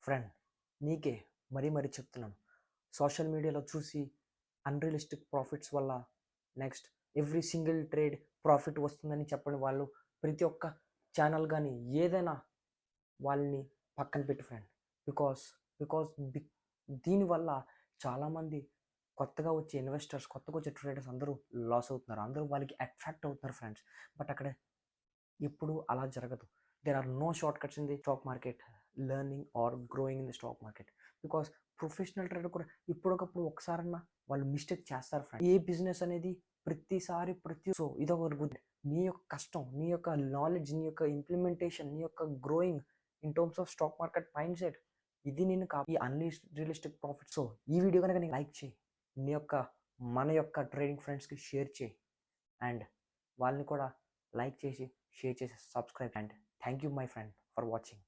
Friend, నీకే మరీ చెప్తున్నాను. సోషల్ మీడియాలో చూసి అన్‌రియలిస్టిక్ ప్రాఫిట్స్ వల్ల next every single trade profit వస్తుందని చెప్పని వాళ్ళు ప్రతి ఒక్క ఛానల్ గానీ ఏదైనా వాళ్ళని పక్కన పెట్టు ఫ్రెండ్. బికాస్ బికాస్ బిగ్ దీనివల్ల చాలామంది కొత్తగా వచ్చే ఇన్వెస్టర్స్, కొత్తగా వచ్చే ట్రేడర్స్ అందరూ లాస్ అవుతున్నారు. అందరూ వాళ్ళకి అట్రాక్ట్ అవుతున్నారు ఫ్రెండ్స్. బట్ అక్కడ ఎప్పుడు అలా జరగదు. There are no shortcuts in the stock market learning or growing in the stock market. Because professional trader కూడా ఇప్పటికప్పుడు ఒకసారన్నా వాళ్ళు మిస్టేక్ చేస్తారు ఫ్రెండ్. ఏ బిజినెస్ అనేది ప్రతిసారి సో ఇదొక గుడ్. నీ యొక్క కష్టం, నీ యొక్క నాలెడ్జ్, నీ యొక్క ఇంప్లిమెంటేషన్, నీ యొక్క growing in terms of stock market mind set, ఇది నేను ఈ అన్‌రియలిస్టిక్ ప్రాఫిట్. సో ఈ వీడియో కనుక నీకు లైక్ చేయి, నీ యొక్క మన యొక్క ట్రేడింగ్ ఫ్రెండ్స్కి షేర్ చేయి, అండ్ వాళ్ళని కూడా లైక్ చేసి షేర్ చేసి subscribe. And thank you my friend for watching.